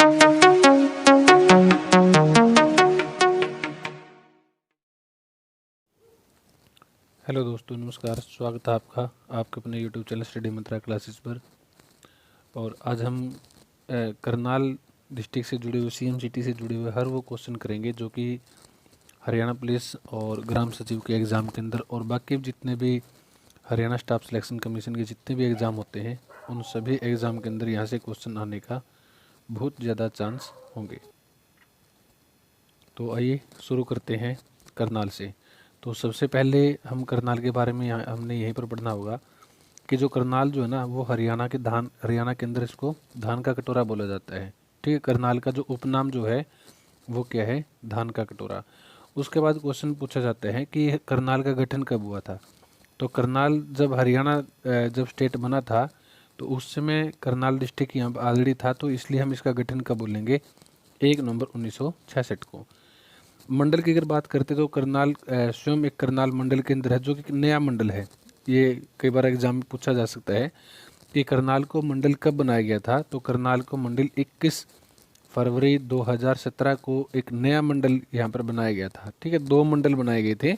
Hello दोस्तों, नमस्कार। स्वागत है आपका आपके अपने यूट्यूब चैनल स्टडी मंत्रा क्लासेस पर। और आज हम करनाल डिस्ट्रिक्ट से जुड़े हुए सीएमसीटी से जुड़े हुए हर वो क्वेश्चन करेंगे जो कि हरियाणा पुलिस और ग्राम सचिव के एग्ज़ाम के अंदर और बाकी जितने भी हरियाणा स्टाफ सिलेक्शन कमीशन के जितने भी एग्ज़ाम होते हैं उन सभी एग्ज़ाम के अंदर यहाँ से क्वेश्चन आने का बहुत ज़्यादा चांस होंगे। तो आइए शुरू करते हैं करनाल से। तो सबसे पहले हम करनाल के बारे में हमने यहीं पर पढ़ना होगा कि जो करनाल जो है ना वो हरियाणा के अंदर इसको धान का कटोरा बोला जाता है। ठीक है, करनाल का जो उपनाम जो है वो क्या है? धान का कटोरा। उसके बाद क्वेश्चन पूछा जाता है कि करनाल का गठन कब हुआ था। तो करनाल जब हरियाणा जब स्टेट बना था तो उस समय करनाल डिस्ट्रिक्ट यहाँ ऑलरेडी था, तो इसलिए हम इसका गठन कब बोलेंगे? 1 नवंबर 1966 को। मंडल की अगर बात करते तो करनाल स्वयं एक करनाल मंडल के अंदर है जो कि एक नया मंडल है। ये कई बार एग्जाम में पूछा जा सकता है कि करनाल को मंडल कब बनाया गया था। तो करनाल को मंडल 21 फरवरी 2017 को एक नया मंडल यहाँ पर बनाया गया था। ठीक है, 2 मंडल बनाए गए थे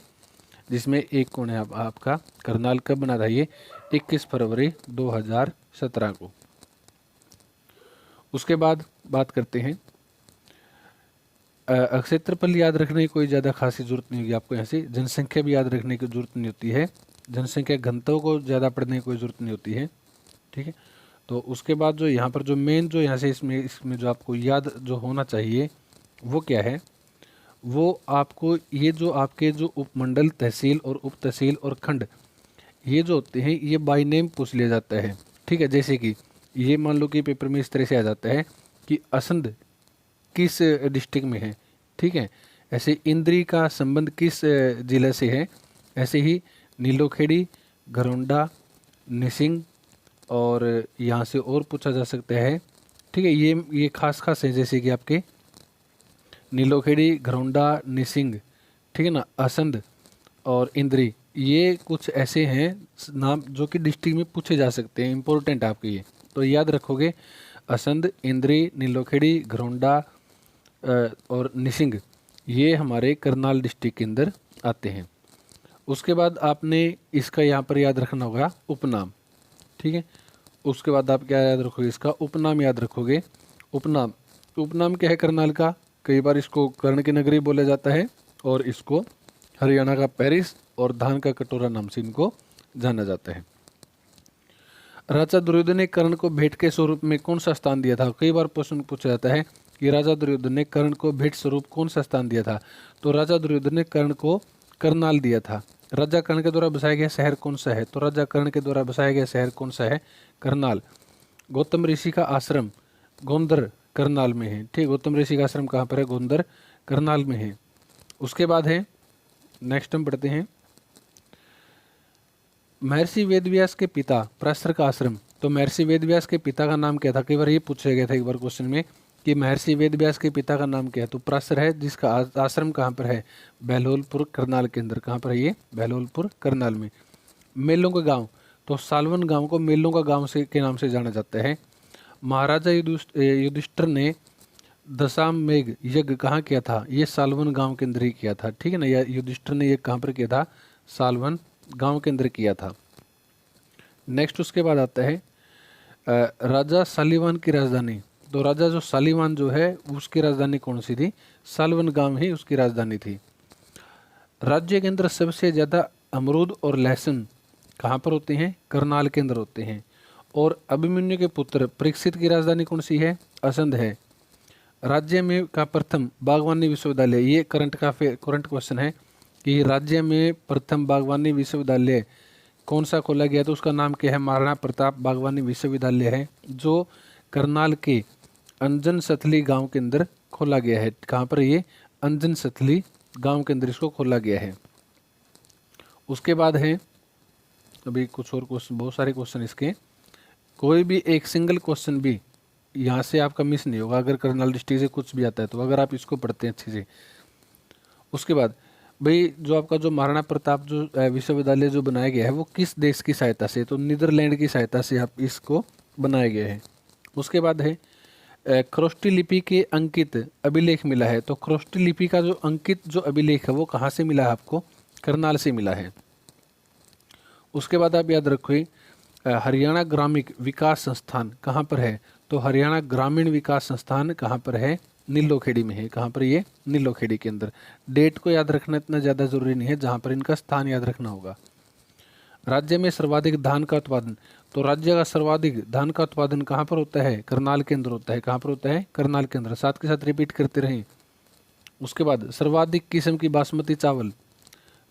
जिसमें एक कौन है आपका करनाल कब बना था? ये 21 फरवरी 2017 को। उसके बाद बात करते हैं क्षेत्रफल याद रखने की कोई ज़्यादा खासी जरूरत नहीं होगी आपको। यहाँ से जनसंख्या भी याद रखने की जरूरत नहीं होती है, जनसंख्या घनत्व को ज़्यादा पढ़ने की कोई ज़रूरत नहीं होती है। ठीक है, तो उसके बाद जो यहाँ पर जो मेन जो यहाँ से इसमें जो आपको याद जो होना चाहिए वो क्या है? वो आपको ये जो आपके जो उपमंडल, तहसील और उप तहसील और खंड ये जो होते हैं ये बाय नेम पूछ लिया जाता है। ठीक है, जैसे कि ये मान लो कि पेपर में इस तरह से आ जाता है कि असंध किस डिस्ट्रिक्ट में है। ठीक है, ऐसे इंद्री का संबंध किस जिले से है। ऐसे ही नीलोखेड़ी, घरौंडा, निसिंग और यहाँ से और पूछा जा सकता है। ठीक है, ये खास है जैसे कि आपके नीलोखेड़ी, घरौंडा, निसिंग, ठीक है ना, असंध और इंद्री, ये कुछ ऐसे हैं नाम जो कि डिस्ट्रिक्ट में पूछे जा सकते हैं। इंपॉर्टेंट आपके ये तो याद रखोगे। असंध, इंद्री, नीलोखेड़ी, घरौंडा और निसिंग ये हमारे करनाल डिस्ट्रिक्ट के अंदर आते हैं। उसके बाद आपने इसका यहाँ पर याद रखना होगा उपनाम। ठीक है, उसके बाद आप क्या याद रखोगे? इसका उपनाम याद रखोगे। उपनाम क्या है करनाल का? कई बार इसको कर्ण की नगरी बोला जाता है और इसको हरियाणा का पेरिस और धान का कटोरा नाम से इनको जाना जाता है। राजा दुर्योधन ने कर्ण को भेंट के स्वरूप में कौन सा स्थान दिया था? कई बार प्रश्न पूछा जाता है कि राजा दुर्योधन ने कर्ण को भेंट स्वरूप कौन सा स्थान दिया था। तो राजा दुर्योधन ने कर्ण को करनाल दिया था। राजा कर्ण के द्वारा बसाया गया शहर कौन सा है? तो राजा कर्ण के द्वारा बसाया गया शहर कौन सा है? करनाल। गौतम ऋषि का आश्रम गोंदर करनाल में है। ठीक, गौतम ऋषि का आश्रम कहाँ पर है? गोंदर करनाल में है। उसके बाद है नेक्स्ट हम पढ़ते हैं महर्षि वेदव्यास के पिता पराशर का आश्रम। तो महर्षि वेदव्यास के पिता का नाम क्या था? कई बार ये पूछा गया था एक बार क्वेश्चन में कि महर्षि वेदव्यास के पिता का नाम क्या है? तो पराशर है, जिसका आश्रम कहाँ पर है? बहलोलपुर करनाल के अंदर। कहाँ पर है ये? बहलोलपुर करनाल में। मेलों का गांव, तो सालवन गांव को मेलों का गांव से के नाम से जाना जाता है। महाराजा युधिष्ठिर ने दशामेघ यज्ञ कहाँ किया था? ये सालवन गांव के अंदर ही किया था। ठीक है ना, युधिष्ठिर ने ये कहाँ पर किया था? सालवन गांव के अंदर किया था। नेक्स्ट उसके बाद आता है राजा सालीवान की राजधानी। तो राजा जो सालीवान जो है उसकी राजधानी कौन सी थी? सालवन गांव ही उसकी राजधानी थी। राज्य के अंदर सबसे ज़्यादा अमरूद और लहसुन कहाँ पर होते हैं? करनाल के अंदर होते हैं। और अभिमन्यु के पुत्र परीक्षित की राजधानी कौन सी है? असंध है। राज्य में का प्रथम बागवानी विश्वविद्यालय, ये करंट क्वेश्चन है कि राज्य में प्रथम बागवानी विश्वविद्यालय कौन सा खोला गया? तो उसका नाम क्या है? महाराणा प्रताप बागवानी विश्वविद्यालय है जो करनाल के अंजन सथली गांव के अंदर खोला गया है। कहाँ पर? ये अंजन सथली गांव के अंदर इसको खोला गया है। उसके बाद है अभी कुछ और क्वेश्चन, बहुत सारे क्वेश्चन इसके, कोई भी एक सिंगल क्वेश्चन भी यहाँ से आपका मिस नहीं होगा अगर करनाल डिस्ट्रिक्ट से कुछ भी आता है तो, अगर आप इसको पढ़ते हैं अच्छे से। उसके बाद भाई जो आपका जो महाराणा प्रताप जो विश्वविद्यालय जो बनाया गया है वो किस देश की सहायता से? तो नीदरलैंड की सहायता से आप इसको बनाया गया है। उसके बाद है खरोष्टी लिपि के अंकित अभिलेख मिला है। तो खरोष्टी लिपि का जो अंकित जो अभिलेख है वो कहाँ से मिला है आपको? करनाल से मिला है। उसके बाद आप याद रखिए हरियाणा ग्रामीण विकास संस्थान कहाँ पर है? तो हरियाणा ग्रामीण विकास संस्थान कहाँ पर है? नीलोखेड़ी में है। कहाँ पर? ये नीलोखेड़ी के अंदर। डेट को याद रखना इतना ज़्यादा जरूरी नहीं है, जहाँ पर इनका स्थान याद रखना होगा। राज्य में सर्वाधिक धान का उत्पादन, तो राज्य का सर्वाधिक धान का उत्पादन कहाँ पर होता है? करनाल के अंदर होता है। कहाँ पर होता है? करनाल के अंदर। साथ के साथ रिपीट करते रहें। उसके बाद सर्वाधिक किस्म की बासमती चावल,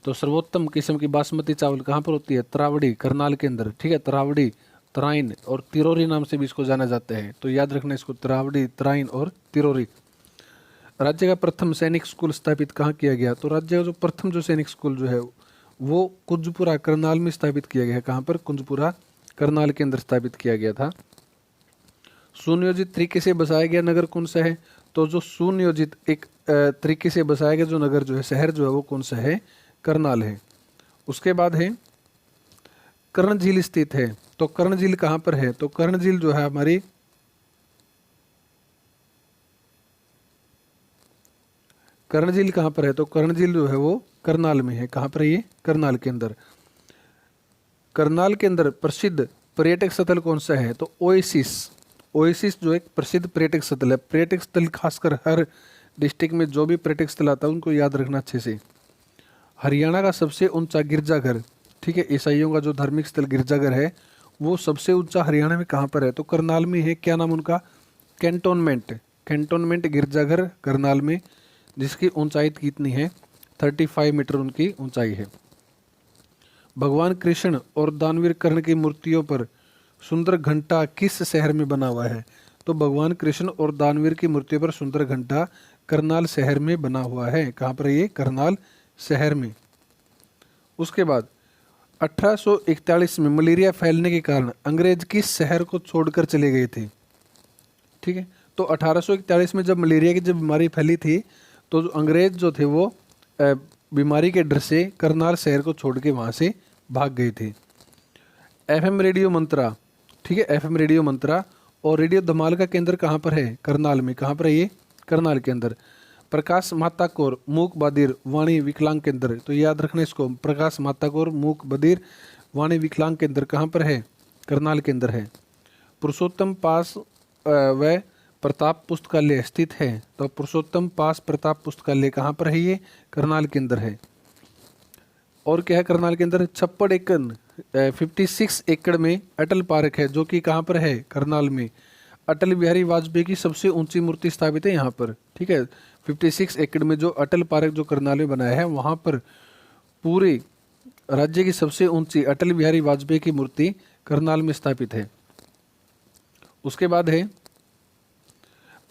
तो सर्वोत्तम किस्म की बासमती चावल कहाँ पर होती है? तरावड़ी, करनाल के अंदर। ठीक है, तरावड़ी, तराइन और तिरोरी नाम से भी इसको जाना जाता है। तो याद रखना इसको, तरावड़ी, तराइन और तिरोरी। राज्य का प्रथम सैनिक स्कूल स्थापित कहाँ किया गया? तो राज्य का जो प्रथम जो सैनिक स्कूल जो है वो कुंजपुरा करनाल में स्थापित किया गया है। कहाँ पर? कुंजपुरा करनाल के अंदर स्थापित किया गया था। सुनियोजित तरीके से बसाया गया नगर कौन सा है? तो जो सुनियोजित एक तरीके से बसाया गया जो नगर जो है, शहर जो है वो कौन सा है? करनाल है। उसके बाद है कर्ण झील स्थित है। तो कर्ण झील कहाँ पर है? तो कर्ण झील जो है हमारी कर्ण झील कहाँ पर है? तो कर्ण झील जो है वो करनाल में है। कहाँ पर है ये? करनाल के अंदर। करनाल के अंदर प्रसिद्ध पर्यटक स्थल कौन सा है? तो ओएसिस। ओएसिस जो एक प्रसिद्ध पर्यटक स्थल है। पर्यटक स्थल खासकर हर डिस्ट्रिक्ट में जो भी पर्यटक स्थल आता है उनको याद रखना अच्छे से। हरियाणा का सबसे ऊंचा गिरजाघर, ठीक है, ईसाइयों का जो धार्मिक स्थल गिरजाघर है वो सबसे ऊंचा हरियाणा में कहाँ पर है? तो करनाल में है। क्या नाम उनका? कैंटोनमेंट। कैंटोनमेंट गिरजाघर करनाल में, जिसकी ऊंचाई कितनी है? 35 मीटर उनकी ऊंचाई है। भगवान कृष्ण और दानवीर कर्ण की मूर्तियों पर सुंदर घंटा किस शहर में बना हुआ है? तो भगवान कृष्ण और दानवीर की मूर्तियों पर सुंदर घंटा करनाल शहर में बना हुआ है। कहाँ पर? ये करनाल शहर में। उसके बाद 1841 में मलेरिया फैलने के कारण अंग्रेज किस शहर को छोड़कर चले गए थे? ठीक है, तो 1841 में जब मलेरिया की जब बीमारी फैली थी तो जो अंग्रेज जो थे वो बीमारी के डर से करनाल शहर को छोड़ के वहाँ से भाग गए थे। एफएम रेडियो मंत्रा, ठीक है, एफएम रेडियो मंत्रा और रेडियो धमाल का केंद्र कहाँ पर है? करनाल में। कहाँ पर है ये? करनाल के अंदर। प्रकाश माता कौर मूक बधिर वाणी विकलांग केंद्र, तो याद रखना इसको, प्रकाश माता कौर मूक बधिर वाणी विकलांग केंद्र कहाँ पर है? करनाल के अंदर है। पुरुषोत्तम पास व प्रताप पुस्तकालय स्थित है। तो पुरुषोत्तम पास प्रताप पुस्तकालय कहाँ पर है? ये करनाल के अंदर है। और क्या है करनाल के अंदर? 56 एकड़ में अटल पार्क है, जो कि कहाँ पर है? करनाल में। अटल बिहारी वाजपेयी की सबसे ऊंची मूर्ति स्थापित है यहाँ पर। ठीक है, 56 एकड़ में जो अटल पार्क जो करनाल में बनाया है वहाँ पर पूरे राज्य की सबसे ऊंची अटल बिहारी वाजपेयी की मूर्ति करनाल में स्थापित है। उसके बाद है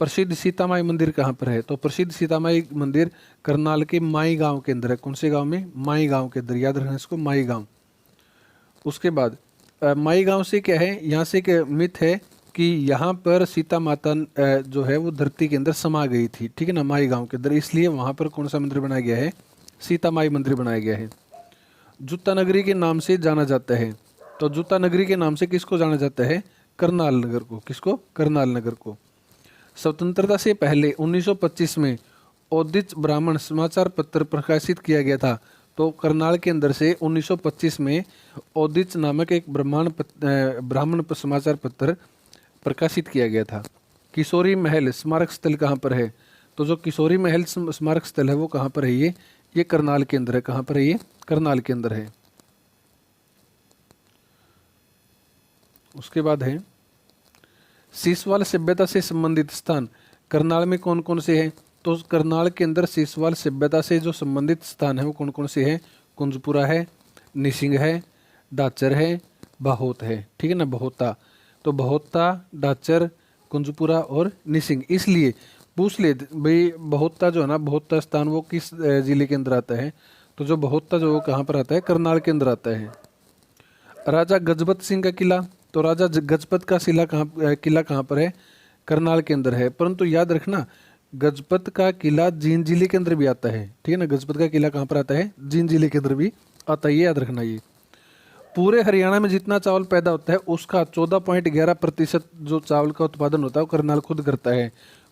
प्रसिद्ध सीतामाई मंदिर कहाँ पर है? तो प्रसिद्ध सीतामाई मंदिर करनाल के माई गांव के अंदर है। कौन से गांव में? माई गांव के अंदर। याद रखना इसको, माई गांव। उसके बाद माई गांव से क्या है? यहाँ से एक मिथ है कि यहाँ पर सीता माता जो है वो धरती के अंदर समा गई थी। ठीक है ना, माई गांव के अंदर, इसलिए वहाँ पर कौन सा मंदिर बनाया गया है? सीता माई मंदिर बनाया गया है। जूता नगरी के नाम से जाना जाता है। तो जूता नगरी के नाम से किसको जाना जाता है? करनाल नगर को। किसको? करनाल नगर को। स्वतंत्रता से पहले 1925 में औदिच ब्राह्मण समाचार पत्र प्रकाशित किया गया था। तो करनाल के अंदर से 1925 में औदिच नामक एक ब्राह्मण समाचार पत्र प्रकाशित किया गया था। किशोरी महल स्मारक स्थल कहाँ पर है? तो जो किशोरी महल स्मारक स्थल है वो कहाँ पर है? ये करनाल के अंदर है। कहाँ पर है? ये करनाल के अंदर है। उसके बाद है सीसवाल सभ्यता से संबंधित स्थान करनाल में कौन कौन से हैं? तो करनाल के अंदर सीसवाल सभ्यता से जो संबंधित स्थान है वो कौन कौन से हैं? कुंजपुरा है, निसिंग है, डाचर है, बहोत है। ठीक है ना, बहोता। तो बहोता, डाचर, कुंजपुरा और निसिंग। इसलिए पूछ ले भाई बहोता जो है ना, बहोता स्थान वो किस जिले के अंदर आता है? तो जो बहोता जो वो कहाँ पर आता है? करनाल के अंदर आता है। राजा गजपत सिंह का किला, तो राजा गजपत का किला कहाँ पर है? करनाल के अंदर है। परंतु याद रखना गजपत का किला जींद जिले के अंदर भी आता है। ठीक है ना, गजपत का किला कहाँ पर आता है? जींद जिले के अंदर भी आता है, ये याद रखना। ये पूरे हरियाणा में जितना चावल पैदा होता है उसका 14.11% जो चावल का उत्पादन होता है वो करनाल खुद करता है।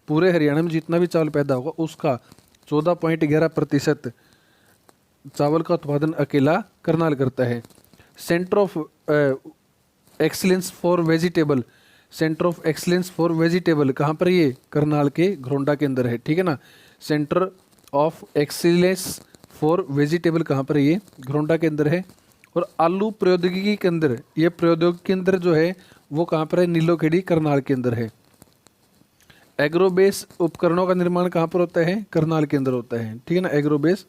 पूरे हरियाणा में जितना भी चावल पैदा होगा उसका 14.11% चावल का उत्पादन अकेला करनाल करता है। Centre of excellence for vegetable, centre of excellence for vegetable कहाँ पर? ये करनाल के घरोंडा के अंदर है, ठीक है ना। Centre of excellence for vegetable कहाँ पर है? ये घरोंडा के अंदर है। और आलू प्रौद्योगिकी के अंदर, ये प्रौद्योगिकी के अंदर जो है वो कहाँ पर है? नीलोखेड़ी करनाल के अंदर है। एग्रोबेस उपकरणों का निर्माण कहाँ पर होता है? करनाल के अंदर होता है, ठीक है ना। एग्रोबेस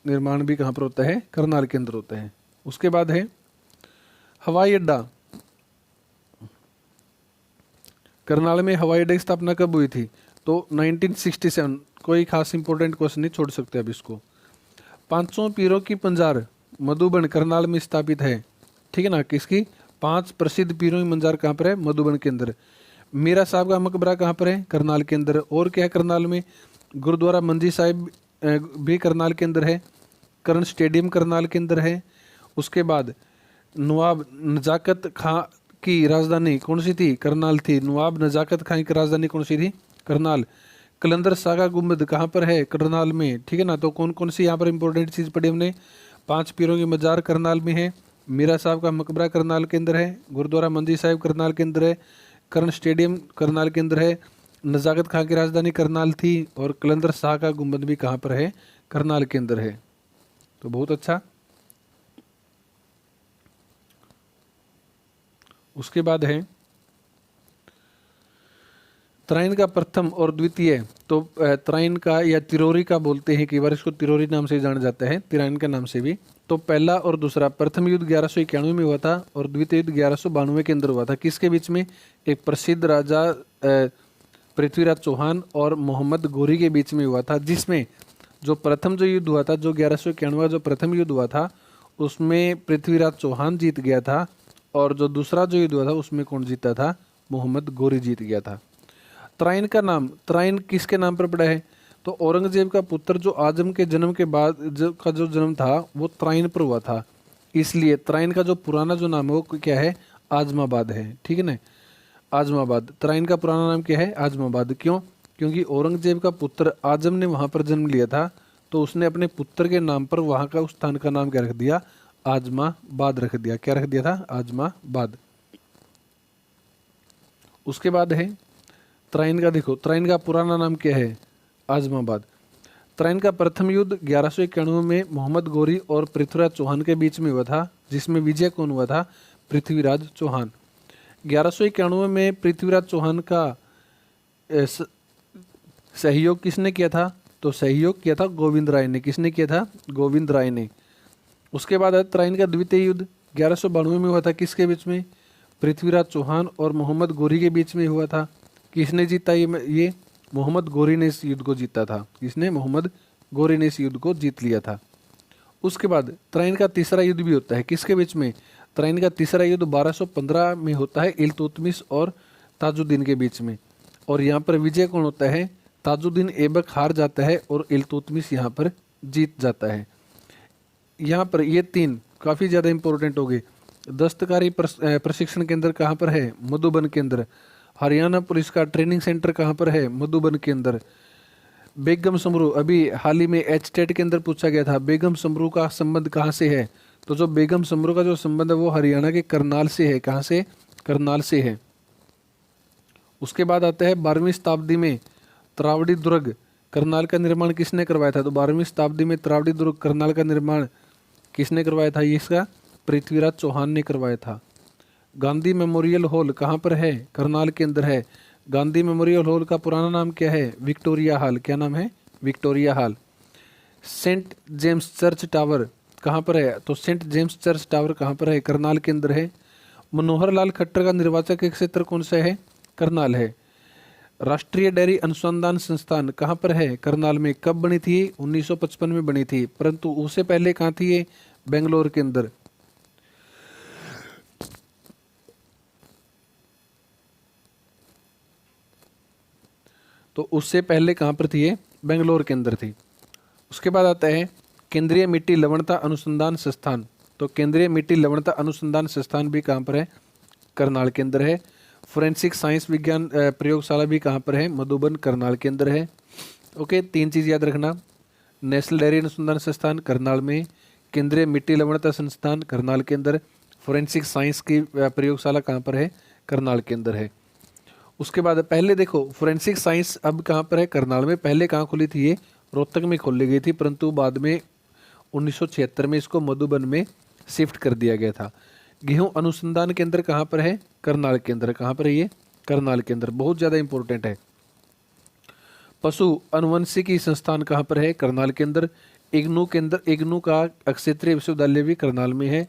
निर्माण भी कहाँ पर होता है? करनाल के अंदर होता है। उसके बाद है हवाई अड्डा। करनाल में हवाई अड्डे की स्थापना कब हुई थी? तो 1967। कोई खास इंपॉर्टेंट क्वेश्चन नहीं, छोड़ सकते अब इसको। 500 पीरों की पंजार मधुबन करनाल में स्थापित है, ठीक है ना। किसकी? 5 प्रसिद्ध पीरों की मंजार कहाँ पर है? मधुबन के अंदर। मीरा साहब का मकबरा कहाँ पर है? करनाल के अंदर। और क्या है करनाल में? गुरुद्वारा मंजी साहिब भी करनाल के अंदर है। कर्ण स्टेडियम करनाल के अंदर है। उसके बाद नवाब नजाकत खां की राजधानी कौन सी थी? करनाल थी। नवाब नजाकत खां की राजधानी कौन सी थी? करनाल। कलंदर सागा गुम्बद कहाँ पर है? करनाल में, ठीक है ना। तो कौन कौन सी यहाँ पर इंपॉर्टेंट चीज़ पढ़ी हमने? 5 पीरों की मजार करनाल में है। मीरा साहब का मकबरा करनाल के अंदर है। गुरुद्वारा मंजी साहिब करनाल के अंदर है। कर्ण स्टेडियम करनाल के अंदर है। नजाकत खां की राजधानी करनाल थी। और कलंदर शाह का गुम्बद भी कहाँ पर है? करनाल के अंदर है। तो बहुत अच्छा। उसके बाद है त्राइन का प्रथम और द्वितीय। तो त्राइन का या तिरोरी का बोलते हैं, कई बार इसको तिरोरी नाम से जाना जाता है, त्राइन के नाम से भी। तो पहला और दूसरा, प्रथम युद्ध 1191 में हुआ था और द्वितीय युद्ध 1192 के अंदर हुआ था। किसके बीच में? एक प्रसिद्ध राजा पृथ्वीराज चौहान और मोहम्मद गोरी के बीच में हुआ था। जिसमें जो प्रथम जो युद्ध हुआ था, जो 1191 जो प्रथम युद्ध हुआ था, उसमें पृथ्वीराज चौहान जीत गया था। और जो दूसरा जो युद्ध हुआ था उसमें कौन जीता था? मोहम्मद गोरी जीत गया था। त्राइन का नाम, त्राइन किसके नाम पर पड़ा है? तो औरंगजेब का पुत्र जो आजम के जन्म के बाद जो जन्म था वो त्राइन पर हुआ था, इसलिए त्राइन का जो पुराना जो नाम है वो क्या है? आजमाबाद है, ठीक है ना। आजमाबाद, त्राइन का पुराना नाम क्या है? आजमाबाद। क्यों? क्योंकि औरंगजेब का पुत्र आजम ने वहां पर जन्म लिया था, तो उसने अपने पुत्र के नाम पर वहां का उस स्थान का नाम क्या रख दिया? आजमाबाद रख दिया। क्या रख दिया था? आजमाबाद। उसके बाद है त्राइन का, देखो त्राइन का पुराना नाम क्या है? आजमाबाद। त्राइन का प्रथम युद्ध 1191 में मोहम्मद गोरी और पृथ्वीराज चौहान के बीच में हुआ था, जिसमें विजय कौन हुआ था? पृथ्वीराज चौहान। 1191 में पृथ्वीराज चौहान का सहयोग किसने किया था? तो सहयोग किया था गोविंद राय ने। किसने किया था? गोविंद राय ने। उसके बाद त्राइन का द्वितीय युद्ध 1192 में हुआ था। किसके बीच में? पृथ्वीराज चौहान और मोहम्मद गोरी के बीच में हुआ था। किसने जीता? ये मोहम्मद गोरी ने इस युद्ध को जीता था। किसने? मोहम्मद गोरी ने इस युद्ध को जीत लिया था। उसके बाद त्राइन का तीसरा युद्ध भी होता है। किसके बीच में? त्राइन का तीसरा युद्ध 1215 में होता है, इल्तुतमिश और ताजुद्दीन के बीच में। और यहाँ पर विजय कौन होता है? ताजुद्दीन ऐबक हार जाता है और इल्तुतमिश यहाँ पर जीत जाता है। यहाँ पर ये 3 काफ़ी ज़्यादा इंपॉर्टेंट हो गए। दस्तकारी प्रशिक्षण केंद्र कहाँ पर है? मधुबन के अंदर। हरियाणा पुलिस का ट्रेनिंग सेंटर कहाँ पर है? मधुबन के अंदर। बेगम समरू, अभी हाल ही में एचटेट के अंदर पूछा गया था, बेगम समरू का संबंध कहाँ से है? तो जो बेगम समरू का जो संबंध है वो हरियाणा के करनाल से है। कहाँ से? करनाल से है। उसके बाद आता है 12वीं शताब्दी में त्रावड़ी दुर्ग करनाल का निर्माण किसने करवाया था? तो 12वीं शताब्दी में त्रावड़ी दुर्ग करनाल का निर्माण किसने करवाया था? ये इसका पृथ्वीराज चौहान ने करवाया था। गांधी मेमोरियल हॉल कहाँ पर है? करनाल के अंदर है। गांधी मेमोरियल हॉल का पुराना नाम क्या है? Victoria hall. क्या नाम है? Victoria hall. Saint James church tower कहाँ पर है? तो सेंट जेम्स चर्च टावर कहाँ पर है? करनाल के अंदर है। मनोहर लाल खट्टर का निर्वाचक क्षेत्र कौन सा है? करनाल है। राष्ट्रीय डेयरी अनुसंधान संस्थान कहाँ पर है? करनाल में। कब बनी थी? 1955 में बनी थी, परंतु उससे पहले कहाँ थी ये? बेंगलोर के अंदर। तो उससे पहले कहाँ पर थी ये? बेंगलोर के अंदर थी। उसके बाद आता है केंद्रीय मिट्टी लवणता अनुसंधान संस्थान। तो केंद्रीय मिट्टी लवणता अनुसंधान संस्थान भी कहाँ पर है, करनाल के अंदर है। फोरेंसिक साइंस विज्ञान प्रयोगशाला भी कहाँ पर है, मधुबन करनाल के अंदर है। ओके, 3 चीज़ याद रखना, नेशनल डेयरी अनुसंधान संस्थान करनाल में, केंद्रीय मिट्टी लवणता संस्थान करनाल के अंदर, फोरेंसिक साइंस की प्रयोगशाला कहाँ पर है, करनाल के अंदर है। उसके बाद पहले देखो फोरेंसिक साइंस अब कहाँ पर है, करनाल में। पहले कहाँ खुली थी, ये रोहतक में खोली गई थी, परंतु बाद में 1976 में इसको मधुबन में शिफ्ट कर दिया गया था। गेहूं अनुसंधान केंद्र कहाँ पर है, करनाल के अंदर। कहाँ पर है ये, करनाल के अंदर, बहुत ज़्यादा इंपॉर्टेंट है। पशु अनुवंशिकी संस्थान कहाँ पर है, करनाल के अंदर। इग्नू के अंदर, इग्नू का क्षेत्रीय विश्वविद्यालय भी करनाल में है।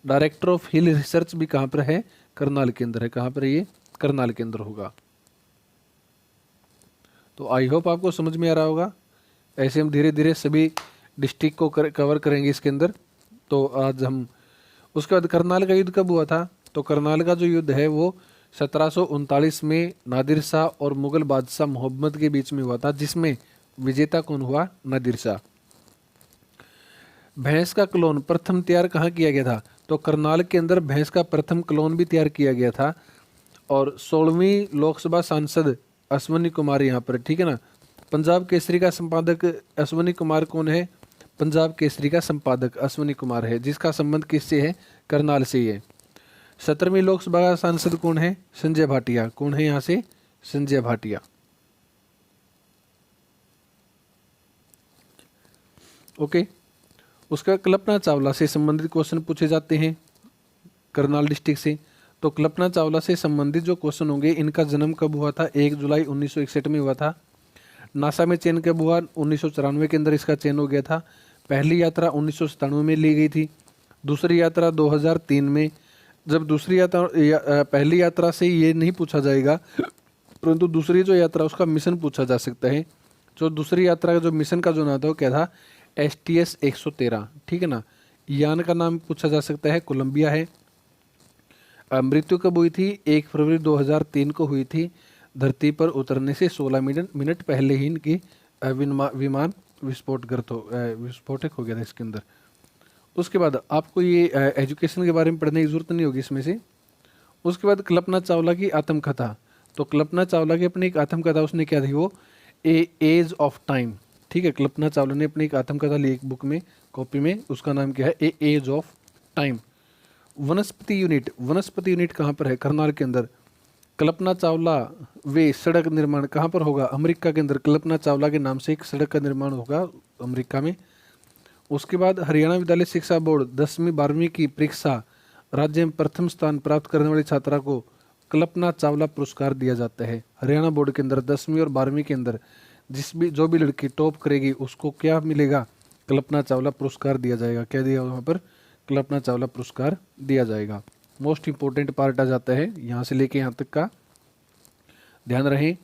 डायरेक्टर ऑफ हिल रिसर्च भी कहाँ पर है, करनाल के अंदर है। कहाँ पर है ये, करनाल के अंदर होगा। तो आई होप आपको समझ में आ रहा होगा। ऐसे हम धीरे धीरे सभी डिस्ट्रिक्ट को कवर करेंगे इसके अंदर। तो आज हम, उसके बाद करनाल का युद्ध कब हुआ था, तो करनाल का जो युद्ध है वो 1739 में नादिर शाह और मुगल बादशाह मोहम्मद के बीच में हुआ था, जिसमें विजेता कौन हुआ, नादिर शाह। भैंस का क्लोन प्रथम तैयार कहाँ किया गया था, तो करनाल के अंदर भैंस का प्रथम क्लोन भी तैयार किया गया था। और 16वीं लोकसभा सांसद अश्वनी कुमार यहाँ पर, ठीक है ना। पंजाब केसरी का संपादक अश्वनी कुमार कौन है, पंजाब केसरी का संपादक अश्वनी कुमार है, जिसका संबंध किससे है, करनाल से ही है। 17वीं लोकसभा का सांसद कौन है, संजय भाटिया। कौन है यहाँ से, संजय भाटिया। ओके, उसका कल्पना चावला से संबंधित क्वेश्चन पूछे जाते हैं करनाल डिस्ट्रिक्ट से। तो कल्पना चावला से संबंधित जो क्वेश्चन होंगे, इनका जन्म कब हुआ था, 1 जुलाई 1961 में हुआ था। नासा में चयन कब हुआ, 1994 के अंदर इसका चयन हो गया था। पहली यात्रा 1997 में ली गई थी। दूसरी यात्रा 2003 में। जब दूसरी यात्रा पहली यात्रा से ये नहीं पूछा जाएगा, परंतु दूसरी जो यात्रा उसका मिशन पूछा जा सकता है। जो दूसरी यात्रा का जो मिशन का जो नाम था वो क्या था, STS 113, ठीक है ना। यान का नाम पूछा जा सकता है, कोलंबिया है। मृत्यु कब हुई थी, 1 फरवरी 2003 को हुई थी। धरती पर उतरने से 16 मिनट पहले ही इनकी विमान विस्फोटक हो गया था इसके अंदर। उसके बाद आपको ये एजुकेशन के बारे में पढ़ने की जरूरत नहीं होगी इसमें से। उसके बाद कल्पना चावला की आत्मकथा। तो कल्पना चावला की अपनी एक आत्मकथा उसने क्या थी, वो एज ऑफ टाइम, ठीक है। कल्पना चावला ने अपनी एक आत्मकथा ली एक बुक में, कॉपी में, उसका नाम क्या है, एज ऑफ टाइम। वनस्पति यूनिट कहाँ पर है, करनाल के अंदर। कल्पना चावला वे सड़क निर्माण कहाँ पर होगा, अमेरिका के अंदर। कल्पना चावला के नाम से एक सड़क का निर्माण होगा अमेरिका में। उसके बाद हरियाणा विद्यालय शिक्षा बोर्ड 10वीं 12वीं की परीक्षा राज्य में प्रथम स्थान प्राप्त करने वाली छात्रा को कल्पना चावला पुरस्कार दिया जाता है। हरियाणा बोर्ड के अंदर 10वीं और 12वीं के अंदर जो भी लड़की टॉप करेगी उसको क्या मिलेगा, कल्पना चावला पुरस्कार दिया जाएगा। क्या दिया वहाँ पर, कल्पना चावला पुरस्कार दिया जाएगा। मोस्ट इंपॉर्टेंट पार्ट आ जाता है यहाँ से लेके यहाँ तक का, ध्यान रहे।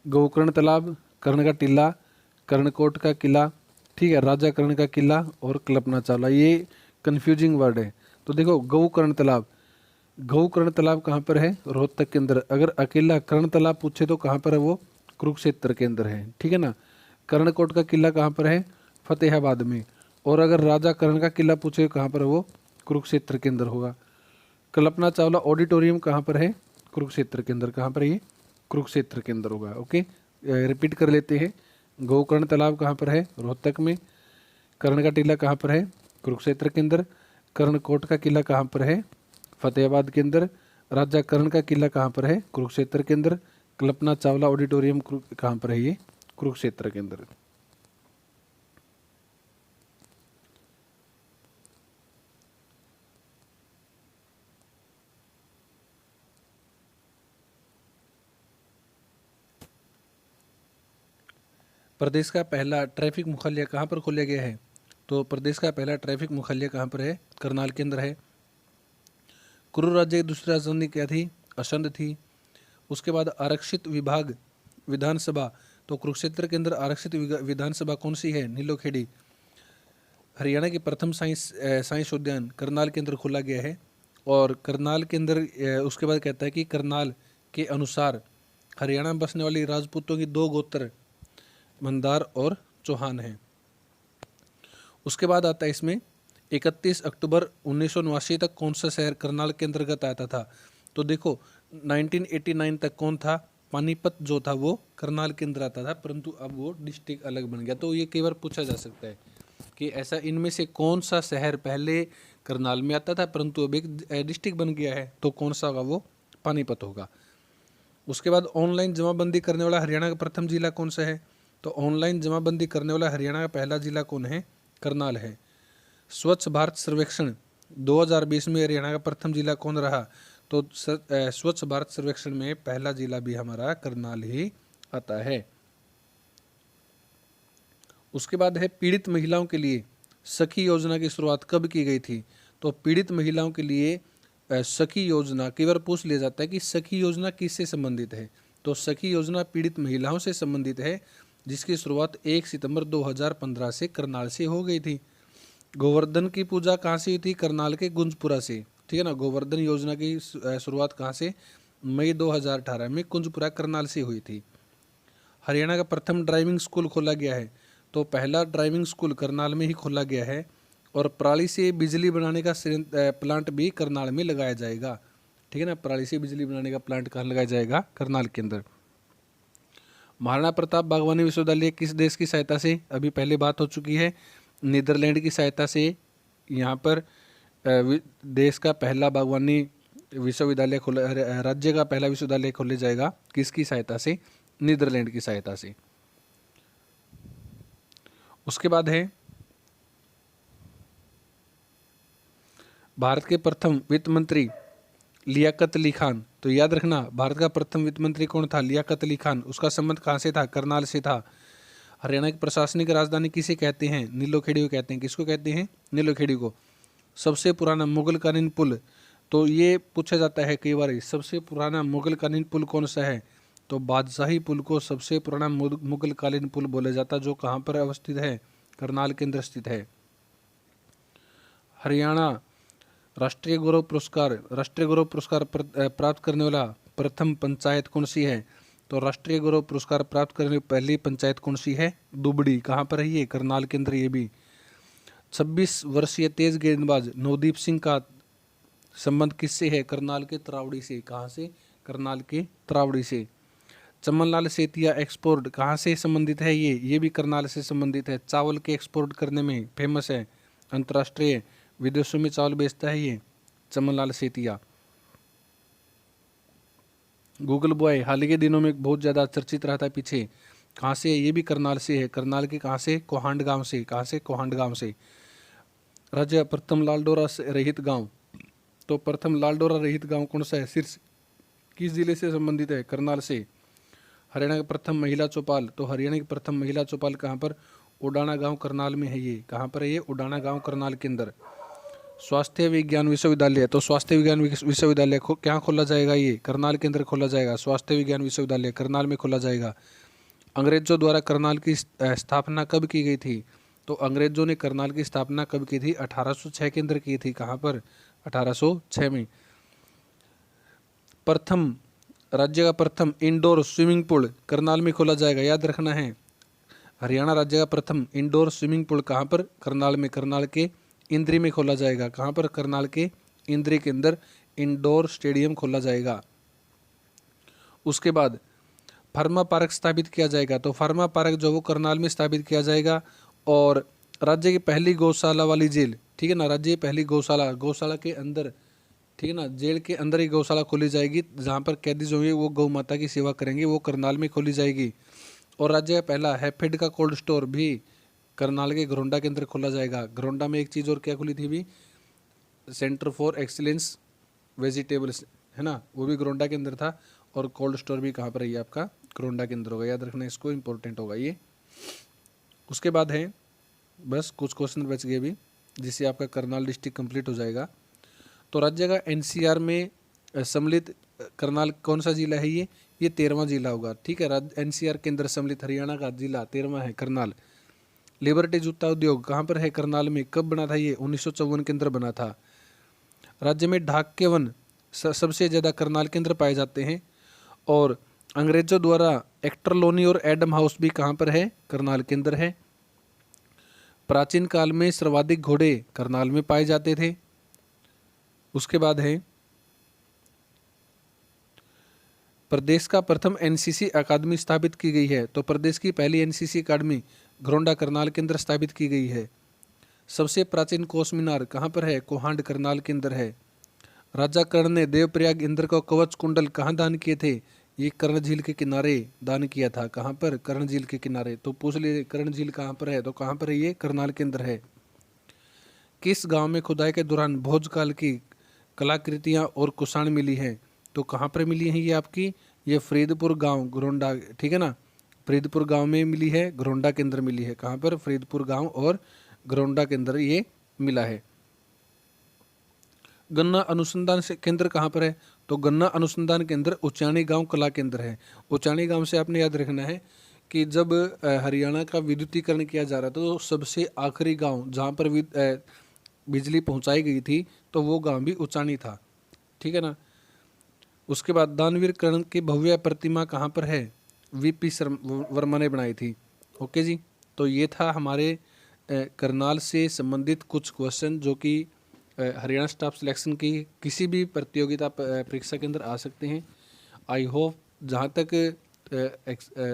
गोकर्ण तालाब, कर्ण का टीला, कर्णकोट का किला, ठीक है, राजा कर्ण का किला और कल्पना चावला, ये कंफ्यूजिंग वर्ड है। तो देखो गोकर्ण तालाब कहाँ पर है, रोहतक के अंदर। अगर अकेला कर्ण तालाब पूछे तो कहाँ पर है, वो कुरुक्षेत्र के अंदर है, ठीक है ना। कर्णकोट का किला कहाँ पर है, फतेहाबाद में। और अगर राजा कर्ण का किला पूछे कहाँ पर है, वो कुरुक्षेत्र के अंदर होगा। कल्पना चावला ऑडिटोरियम कहाँ पर है, कुरुक्षेत्र के अंदर। कहाँ पर है ये, कुरुक्षेत्र के अंदर होगा। ओके, रिपीट कर लेते हैं। गोकर्ण तालाब कहाँ पर है, रोहतक में। कर्ण का टीला कहाँ पर है, कुरुक्षेत्र के अंदर। कर्णकोट का किला कहाँ पर है, फतेहाबाद के अंदर। राजा कर्ण का किला कहाँ पर है, कुरुक्षेत्र के अंदर। कल्पना चावला ऑडिटोरियम कहाँ पर है, ये कुरुक्षेत्र के अंदर। प्रदेश का पहला ट्रैफिक मुख्यालय कहाँ पर खोला गया है, तो प्रदेश का पहला ट्रैफिक मुख्यालय कहाँ पर है, करनाल के अंदर है। कुरु राज्य की दूसरी राजधानी क्या थी, असंध थी। उसके बाद आरक्षित विभाग विधानसभा, तो कुरुक्षेत्र के अंदर आरक्षित विधानसभा कौन सी है, नीलोखेड़ी। हरियाणा की प्रथम साइंस उद्यान करनाल के अंदर खोला गया है। और करनाल के अंदर उसके बाद कहता है कि करनाल के अनुसार हरियाणा में बसने वाली राजपूतों की 2 गोत्र मंदार और चौहान हैं। उसके बाद आता है इसमें 31 अक्टूबर 1989 तक कौन सा शहर करनाल के अंतर्गत आता था? तो देखो 1989 तक कौन था? पानीपत जो था वो करनाल के अंदर आता था, परंतु अब वो डिस्ट्रिक्ट अलग बन गया। तो ये कई बार पूछा जा सकता है कि ऐसा इनमें से कौन सा शहर पहले करनाल में आता था परंतु अब एक डिस्ट्रिक्ट बन गया है, तो कौन सा होगा? वो पानीपत होगा। उसके बाद ऑनलाइन जमाबंदी करने वाला हरियाणा का प्रथम जिला कौन सा है? तो ऑनलाइन जमाबंदी करने वाला हरियाणा का पहला जिला कौन है? करनाल है। स्वच्छ भारत सर्वेक्षण 2020 में हरियाणा का प्रथम जिला कौन रहा? तो स्वच्छ भारत सर्वेक्षण में पहला जिला भी हमारा करनाल ही आता है। उसके बाद है पीड़ित महिलाओं के लिए सखी योजना की शुरुआत कब की गई थी? तो पीड़ित महिलाओं के लिए सखी योजना कई बार पूछ लिया जाता है कि सखी योजना किससे संबंधित है? तो सखी योजना पीड़ित महिलाओं से संबंधित है, जिसकी शुरुआत 1 सितंबर 2015 से करनाल से हो गई थी। गोवर्धन की पूजा कहाँ से हुई थी? करनाल के कुंजपुरा से, ठीक है ना। गोवर्धन योजना की शुरुआत कहाँ से? मई 2018 में कुंजपुरा करनाल से हुई थी। हरियाणा का प्रथम ड्राइविंग स्कूल खोला गया है, तो पहला ड्राइविंग स्कूल करनाल में ही खोला गया है। और पराली से बिजली बनाने का प्लांट भी करनाल में लगाया जाएगा, ठीक है ना। पराली से बिजली बनाने का प्लांट कहाँ लगाया जाएगा? करनाल के अंदर। महाराणा प्रताप बागवानी विश्वविद्यालय किस देश की सहायता से? अभी पहले बात हो चुकी है, नीदरलैंड की सहायता से यहाँ पर देश का पहला बागवानी विश्वविद्यालय खोला, राज्य का पहला विश्वविद्यालय खोले जाएगा, किसकी सहायता से? नीदरलैंड की सहायता से। उसके बाद है भारत के प्रथम वित्त मंत्री लियाकत अली खान। तो याद रखना, भारत का प्रथम वित्त मंत्री कौन था? लियाकत अली खान। उसका संबंध कहाँ से था? करनाल से था। हरियाणा की प्रशासनिक राजधानी किसे कहते हैं? नीलोखेड़ी को कहते हैं। किसको कहते हैं? नीलोखेड़ी को। सबसे पुराना मुगलकालीन पुल, तो ये पूछा जाता है कई बार, सबसे पुराना मुगलकालीन पुल कौन सा है? तो बादशाही पुल को सबसे पुराना मुगलकालीन पुल बोला जाता है, जो कहाँ पर अवस्थित है? करनाल के अंदर स्थित है। हरियाणा राष्ट्रीय गौरव पुरस्कार प्राप्त करने वाला प्रथम पंचायत कौन सी है? तो राष्ट्रीय गौरव पुरस्कार प्राप्त करने वाली पहली पंचायत कौन सी है? दुबड़ी। कहाँ पर है ये? करनाल के अंदर। ये भी 26 वर्षीय तेज गेंदबाज नवदीप सिंह का संबंध किससे है? करनाल के त्रावड़ी से। कहाँ से? करनाल के त्रावड़ी से। चमनलाल सेतिया एक्सपोर्ट कहाँ से संबंधित है? ये भी करनाल से संबंधित है। चावल के एक्सपोर्ट करने में फेमस है, अंतर्राष्ट्रीय विदेशों में चावल बेचता है ये चमनलाल सेतिया। गूगल बॉय हाल के दिनों में बहुत ज़्यादा चर्चित रहा था पीछे, कहाँ से? ये भी करनाल से है। करनाल के कहाँ से? कोहांड गांव से। कहाँ से? कोहांड गांव से। राज्य प्रथम लालडोरा रहित गांव, तो प्रथम लालडोरा रहित गांव कौन सा है? शीर्ष किस जिले से संबंधित है? करनाल से। हरियाणा की प्रथम महिला चौपाल, तो हरियाणा की प्रथम महिला चौपाल कहाँ पर? उडाना गांव करनाल में है ये। कहाँ पर है ये? उडाना गांव करनाल के अंदर। स्वास्थ्य विज्ञान विश्वविद्यालय, तो स्वास्थ्य विज्ञान विश्वविद्यालय क्या खोला जाएगा? ये करनाल के अंदर खोला जाएगा। स्वास्थ्य विज्ञान विश्वविद्यालय करनाल में खोला जाएगा। अंग्रेजों द्वारा करनाल की स्थापना कब की गई थी? तो अंग्रेजों ने करनाल की स्थापना कब की थी? 1806 के अंदर की थी। कहाँ पर? 1806 में। प्रथम राज्य का प्रथम इंडोर स्विमिंग पूल करनाल में खोला जाएगा, याद रखना है। हरियाणा राज्य का प्रथम इंडोर स्विमिंग पूल कहाँ पर? करनाल में। करनाल के इंद्री में खोला जाएगा। कहाँ पर? करनाल के इंद्री के अंदर इंडोर स्टेडियम खोला जाएगा। उसके बाद फार्मा पार्क स्थापित किया जाएगा, तो फार्मा पार्क जो वो करनाल में स्थापित किया जाएगा। और राज्य की पहली गौशाला वाली जेल, ठीक है ना, राज्य की पहली गौशाला के अंदर, ठीक है ना, जेल के अंदर ही गौशाला खोली जाएगी, जहाँ पर कैदी जो है वो गौ माता की सेवा करेंगे, वो करनाल में खोली जाएगी। और राज्य का पहला हैफेड का कोल्ड स्टोर भी करनाल के घरोंडा के अंदर खोला जाएगा। घरोंडा में एक चीज़ और क्या खुली थी भी? सेंटर फॉर एक्सीलेंस वेजिटेबल्स, है ना, वो भी घरोंडा के अंदर था। और कोल्ड स्टोर भी कहाँ पर है? आपका घरोंडा के अंदर होगा, याद रखना इसको, इंपॉर्टेंट होगा ये। उसके बाद है, बस कुछ क्वेश्चन बच गए भी, जिससे आपका करनाल डिस्ट्रिक्ट कंप्लीट हो जाएगा। तो राज्य का एनसीआर में सम्मिलित करनाल कौन सा जिला है? ये 13वां जिला होगा, ठीक है। एनसीआर के अंदर सम्मिलित हरियाणा का जिला 13वां है करनाल। लिबर्टी जूता उद्योग कहाँ पर है? करनाल में। कब बना था ये? 1954 के अंदर बना था। राज्य में ढाक के वन सबसे ज़्यादा करनाल के अंदर पाए जाते हैं। और अंग्रेजों द्वारा एक्टर लोनी और एडम हाउस भी कहाँ पर है? करनाल के अंदर है। प्राचीन काल में सर्वाधिक घोड़े करनाल में पाए जाते थे। उसके बाद है प्रदेश का प्रथम एनसीसी अकादमी स्थापित की गई है। तो प्रदेश की पहली एनसीसी अकादमी घरोंडा करनाल के अंदर स्थापित की गई है। सबसे प्राचीन कोस मीनार कहाँ पर है? कोहांड करनाल के अंदर है। राजा कर्ण ने देवप्रयाग इंद्र को कवच कुंडल कहाँ दान किए थे? ये कर्ण झील के किनारे दान किया था। कहाँ पर? कर्ण झील के किनारे। तो पूछ लीजिए कर्ण झील कहाँ पर है? तो कहाँ पर है? ये करनाल के अंदर है। किस गांव में खुदाई के दौरान भोजकाल की कलाकृतियां और कुषाण मिली हैं? तो कहाँ पर मिली हैं ये आपकी? ये फरीदपुर गांव घरोंडा, ठीक है ना, फरीदपुर गांव में मिली है, घरोंडा के अंदर मिली है। कहाँ पर? फरीदपुर गांव और घरोंडा के अंदर ये मिला है। गन्ना अनुसंधान से केंद्र कहाँ पर है? तो गन्ना अनुसंधान केंद्र उचानी गांव कला केंद्र है। उचानी गांव से आपने याद रखना है कि जब हरियाणा का विद्युतीकरण किया जा रहा था तो सबसे आखिरी गांव जहाँ पर बिजली पहुंचाई गई थी तो वो गांव भी उचानी था, ठीक है ना। उसके बाद दानवीर कर्ण की भव्य प्रतिमा कहाँ पर है? वीपी वर्मा ने बनाई थी। ओके जी, तो ये था हमारे करनाल से संबंधित कुछ क्वेश्चन जो कि हरियाणा स्टाफ सिलेक्शन की किसी भी प्रतियोगिता परीक्षा के अंदर आ सकते हैं। आई होप जहाँ तक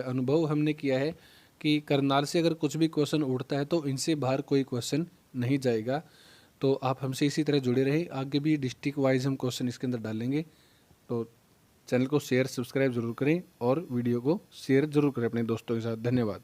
अनुभव हमने किया है कि करनाल से अगर कुछ भी क्वेश्चन उठता है तो इनसे बाहर कोई क्वेश्चन नहीं जाएगा। तो आप हमसे इसी तरह जुड़े रहे, आगे भी डिस्ट्रिक्ट वाइज हम क्वेश्चन इसके अंदर डालेंगे। तो चैनल को शेयर सब्सक्राइब जरूर करें और वीडियो को शेयर जरूर करें अपने दोस्तों के साथ। धन्यवाद।